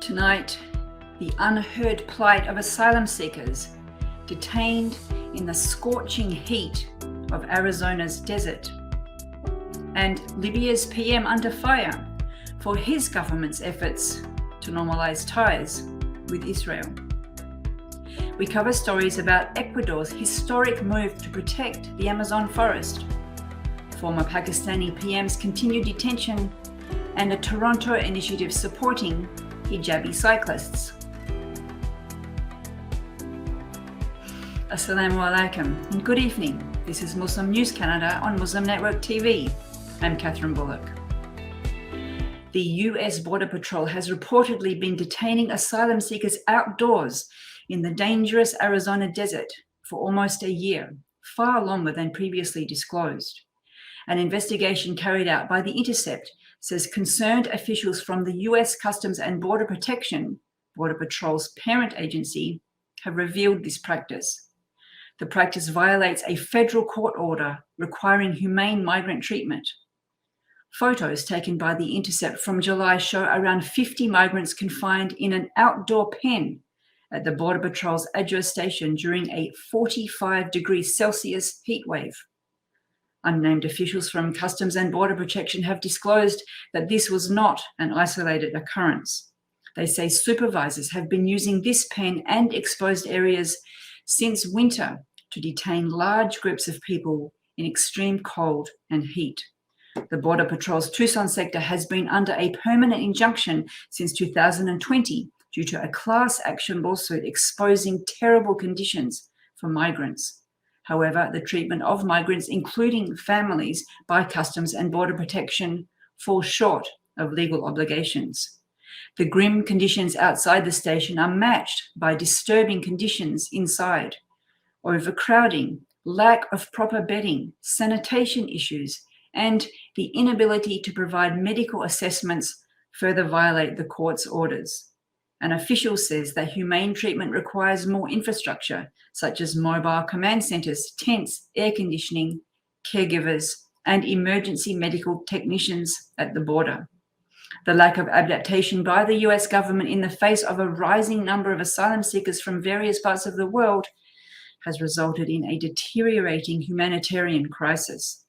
Tonight, the unheard plight of asylum seekers detained in the scorching heat of Arizona's desert, and Libya's PM under fire for his government's efforts to normalize ties with Israel. We cover stories about Ecuador's historic move to protect the Amazon forest, former Pakistani PM's continued detention, and a Toronto initiative supporting hijabi cyclists. Assalamu alaikum and good evening. This is Muslim News Canada on Muslim Network TV. I'm Catherine Bullock. The US Border Patrol has reportedly been detaining asylum seekers outdoors in the dangerous Arizona desert for almost a year, far longer than previously disclosed. An investigation carried out by The Intercept says concerned officials from the US Customs and Border Protection, Border Patrol's parent agency, have revealed this practice. The practice violates a federal court order requiring humane migrant treatment. Photos taken by The Intercept from July show around 50 migrants confined in an outdoor pen at the Border Patrol's Adjo station during a 45 degrees Celsius heat wave. Unnamed officials from Customs and Border Protection have disclosed that this was not an isolated occurrence. They say supervisors have been using this pen and exposed areas since winter to detain large groups of people in extreme cold and heat. The Border Patrol's Tucson sector has been under a permanent injunction since 2020 due to a class action lawsuit exposing terrible conditions for migrants. However, the treatment of migrants, including families, by Customs and Border Protection falls short of legal obligations. The grim conditions outside the station are matched by disturbing conditions inside. Overcrowding, lack of proper bedding, sanitation issues, and the inability to provide medical assessments further violate the court's orders. An official says that humane treatment requires more infrastructure, such as mobile command centers, tents, air conditioning, caregivers, and emergency medical technicians at the border. The lack of adaptation by the US government in the face of a rising number of asylum seekers from various parts of the world has resulted in a deteriorating humanitarian crisis.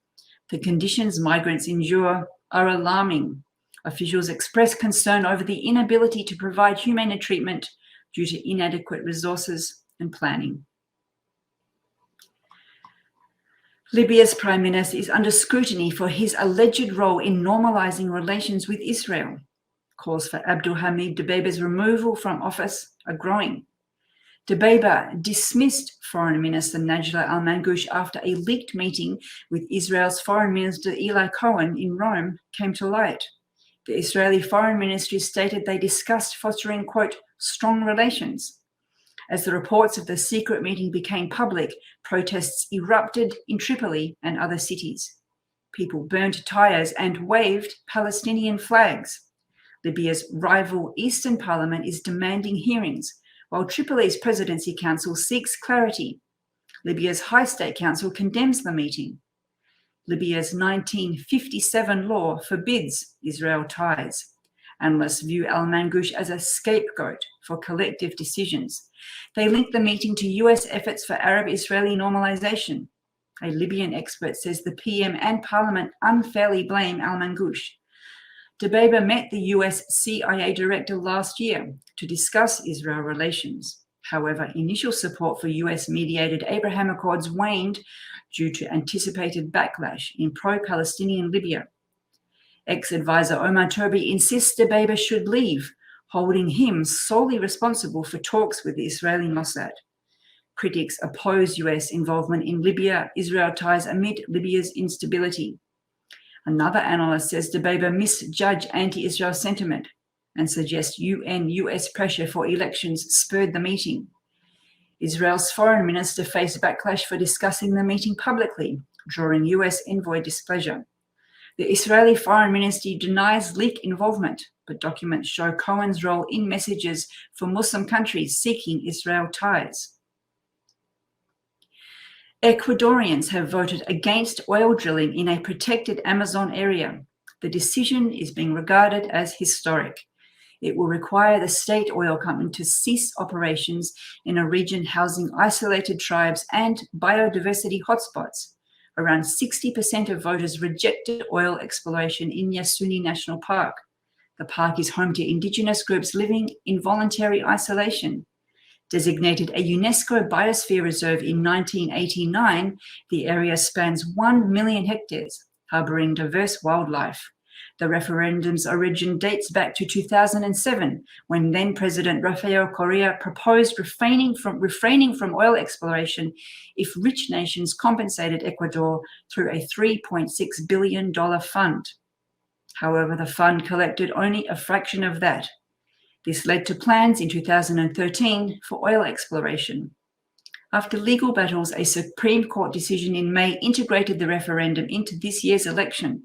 The conditions migrants endure are alarming. Officials express concern over the inability to provide humane treatment due to inadequate resources and planning. Libya's Prime Minister is under scrutiny for his alleged role in normalising relations with Israel. Calls for Abdul Hamid Dabeba's removal from office are growing. Dabeba dismissed Foreign Minister Najla al-Mangoush after a leaked meeting with Israel's Foreign Minister Eli Cohen in Rome came to light. The Israeli Foreign Ministry stated they discussed fostering, quote, strong relations. As the reports of the secret meeting became public, protests erupted in Tripoli and other cities. People burned tires and waved Palestinian flags. Libya's rival Eastern Parliament is demanding hearings, while Tripoli's Presidency Council seeks clarity. Libya's High State Council condemns the meeting. Libya's 1957 law forbids Israel ties. Analysts view al-Mangoush as a scapegoat for collective decisions. They link the meeting to US efforts for Arab-Israeli normalization. A Libyan expert says the PM and Parliament unfairly blame al-Mangoush. Dabeba met the US CIA director last year to discuss Israel relations. However, initial support for US-mediated Abraham Accords waned due to anticipated backlash in pro-Palestinian Libya. Ex-advisor Omar Toby insists Dabeba should leave, holding him solely responsible for talks with the Israeli Mossad. Critics oppose US involvement in Libya-Israel ties amid Libya's instability. Another analyst says Dabeba misjudged anti-Israel sentiment and suggests UN-US pressure for elections spurred the meeting. Israel's foreign minister faced backlash for discussing the meeting publicly, drawing US envoy displeasure. The Israeli foreign ministry denies leak involvement, but documents show Cohen's role in messages for Muslim countries seeking Israel ties. Ecuadorians have voted against oil drilling in a protected Amazon area. The decision is being regarded as historic. it will require the state oil company to cease operations in a region housing isolated tribes and biodiversity hotspots. Around 60% of voters rejected oil exploration in Yasuni National Park. The park is home to indigenous groups living in voluntary isolation. Designated a UNESCO Biosphere Reserve in 1989, the area spans 1 million hectares, harboring diverse wildlife. The referendum's origin dates back to 2007, when then-President Rafael Correa proposed refraining from oil exploration if rich nations compensated Ecuador through a $3.6 billion fund. However, the fund collected only a fraction of that. This led to plans in 2013 for oil exploration. After legal battles, a Supreme Court decision in May integrated the referendum into this year's election.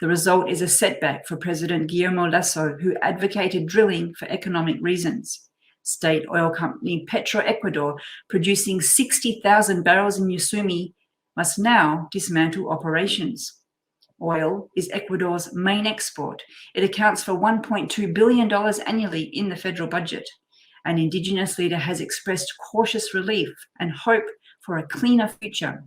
The result is a setback for President Guillermo Lasso, who advocated drilling for economic reasons. State oil company Petroecuador, producing 60,000 barrels in Yasuni, must now dismantle operations. Oil is Ecuador's main export. It accounts for $1.2 billion annually in the federal budget. An indigenous leader has expressed cautious relief and hope for a cleaner future.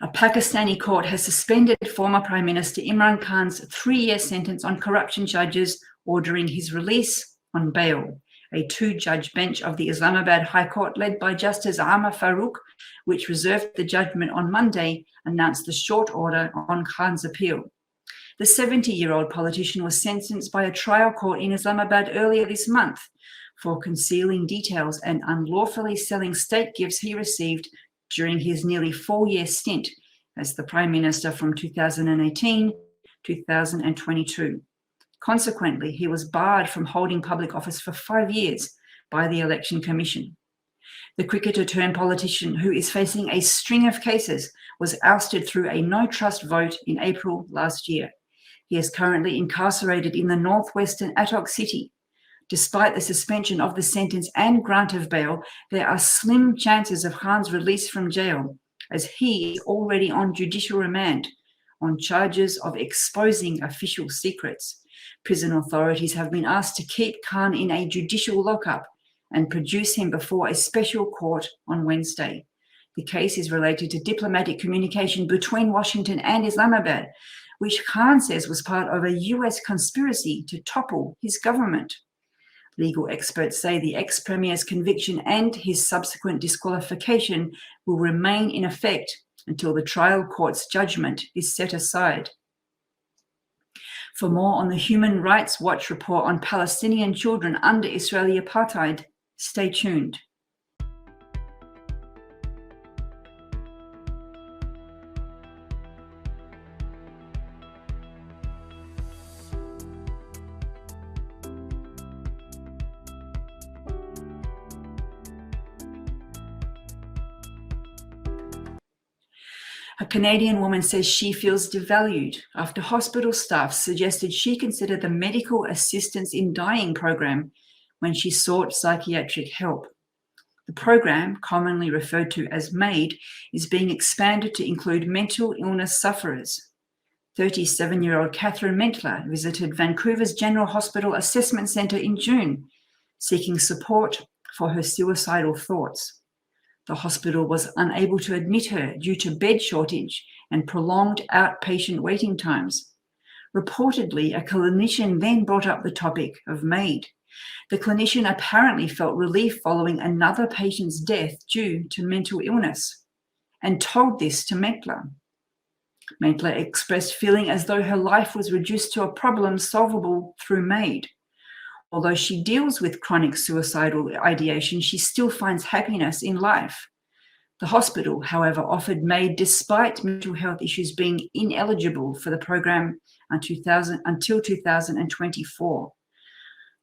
A Pakistani court has suspended former Prime Minister Imran Khans' 3-year sentence on corruption charges, ordering his release on bail. A 2-judge bench of the Islamabad High Court, led by Justice Amar Farouk, which reserved the judgment on Monday, announced the short order on Khan's appeal. The 70-year-old politician was sentenced by a trial court in Islamabad earlier this month for concealing details and unlawfully selling state gifts he received during his nearly 4-year stint as the Prime Minister from 2018 to 2022. Consequently, he was barred from holding public office for 5 years by the Election Commission. The cricketer-turned-politician, who is facing a string of cases, was ousted through a no-trust vote in April last year. He is currently incarcerated in the northwestern Attock city. Despite the suspension of the sentence and grant of bail, there are slim chances of Khan's release from jail, as he is already on judicial remand on charges of exposing official secrets. Prison authorities have been asked to keep Khan in a judicial lockup and produce him before a special court on Wednesday. The case is related to diplomatic communication between Washington and Islamabad, which Khan says was part of a US conspiracy to topple his government. Legal experts say the ex-premier's conviction and his subsequent disqualification will remain in effect until the trial court's judgment is set aside. For more on the Human Rights Watch report on Palestinian children under Israeli apartheid, stay tuned. A Canadian woman says she feels devalued after hospital staff suggested she consider the Medical Assistance in Dying program when she sought psychiatric help. The program, commonly referred to as MAID, is being expanded to include mental illness sufferers. 37-year-old Catherine Mentler visited Vancouver's General Hospital Assessment Centre in June, seeking support for her suicidal thoughts. The hospital was unable to admit her due to bed shortage and prolonged outpatient waiting times. Reportedly, a clinician then brought up the topic of MAID. The clinician apparently felt relief following another patient's death due to mental illness and told this to Mentler. Mentler expressed feeling as though her life was reduced to a problem solvable through MAID. Although she deals with chronic suicidal ideation, she still finds happiness in life. The hospital, however, offered MAID despite mental health issues being ineligible for the program until 2024.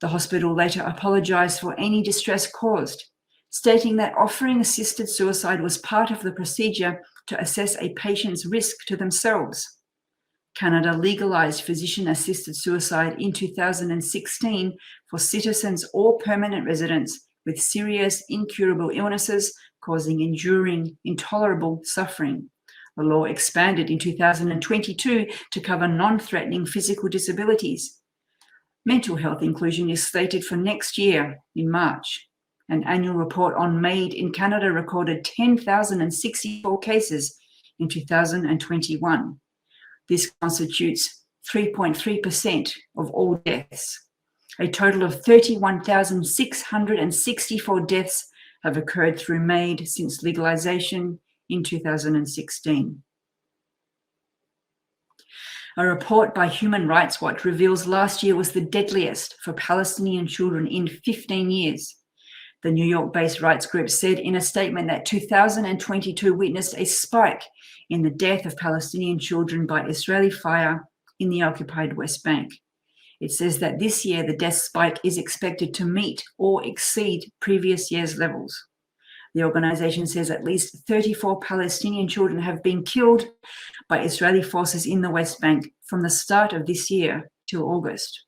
The hospital later apologized for any distress caused, stating that offering assisted suicide was part of the procedure to assess a patient's risk to themselves. Canada legalized physician-assisted suicide in 2016 for citizens or permanent residents with serious, incurable illnesses causing enduring, intolerable suffering. The law expanded in 2022 to cover non-threatening physical disabilities. Mental health inclusion is slated for next year in March. An annual report on MAID in Canada recorded 10,064 cases in 2021. This constitutes 3.3% of all deaths. A total of 31,664 deaths have occurred through MAID since legalization in 2016. A report by Human Rights Watch reveals last year was the deadliest for Palestinian children in 15 years. The New York-based rights group said in a statement that 2022 witnessed a spike in the death of Palestinian children by Israeli fire in the occupied West Bank. It says that this year the death spike is expected to meet or exceed previous year's levels. The organization says at least 34 Palestinian children have been killed by Israeli forces in the West Bank from the start of this year till August.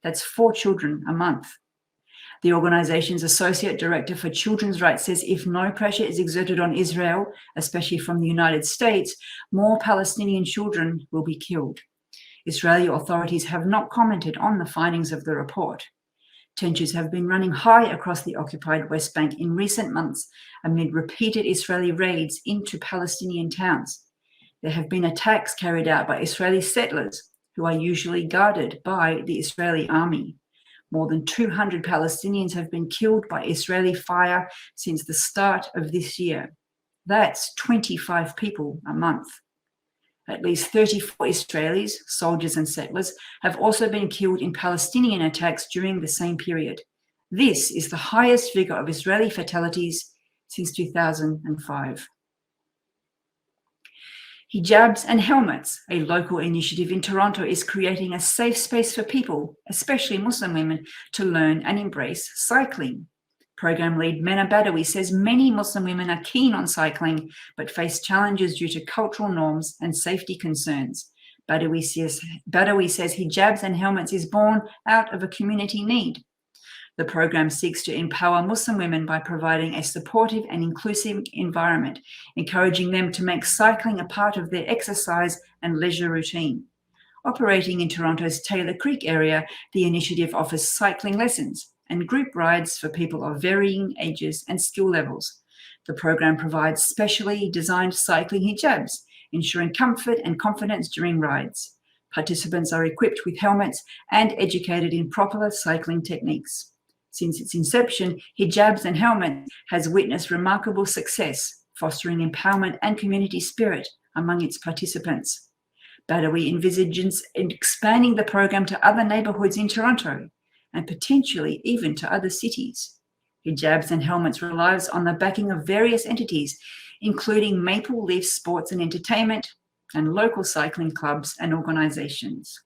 That's 4 children a month. The organization's associate director for children's rights says if no pressure is exerted on Israel, especially from the United States, more Palestinian children will be killed. Israeli authorities have not commented on the findings of the report. Tensions have been running high across the occupied West Bank in recent months amid repeated Israeli raids into Palestinian towns. There have been attacks carried out by Israeli settlers who are usually guarded by the Israeli army. More than 200 Palestinians have been killed by Israeli fire since the start of this year. That's 25 people a month. At least 34 Israelis, soldiers and settlers, have also been killed in Palestinian attacks during the same period. This is the highest figure of Israeli fatalities since 2005. Hijabs and Helmets, a local initiative in Toronto, is creating a safe space for people, especially Muslim women, to learn and embrace cycling. Program lead Mena Badawi says many Muslim women are keen on cycling, but face challenges due to cultural norms and safety concerns. Badawi says Hijabs and Helmets is born out of a community need. The program seeks to empower Muslim women by providing a supportive and inclusive environment, encouraging them to make cycling a part of their exercise and leisure routine. Operating in Toronto's Taylor Creek area, the initiative offers cycling lessons and group rides for people of varying ages and skill levels. The program provides specially designed cycling hijabs, ensuring comfort and confidence during rides. Participants are equipped with helmets and educated in proper cycling techniques. Since its inception, Hijabs and Helmets has witnessed remarkable success, fostering empowerment and community spirit among its participants. Badawi envisages expanding the program to other neighbourhoods in Toronto and potentially even to other cities. Hijabs and Helmets relies on the backing of various entities, including Maple Leaf Sports and Entertainment and local cycling clubs and organisations.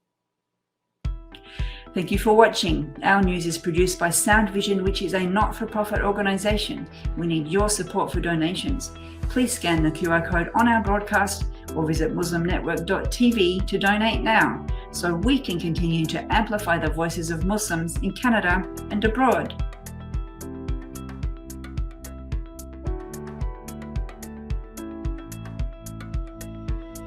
Thank you for watching. Our news is produced by Sound Vision, which is a not-for-profit organisation. We need your support for donations. Please scan the QR code on our broadcast or visit muslimnetwork.tv to donate now, so we can continue to amplify the voices of Muslims in Canada and abroad.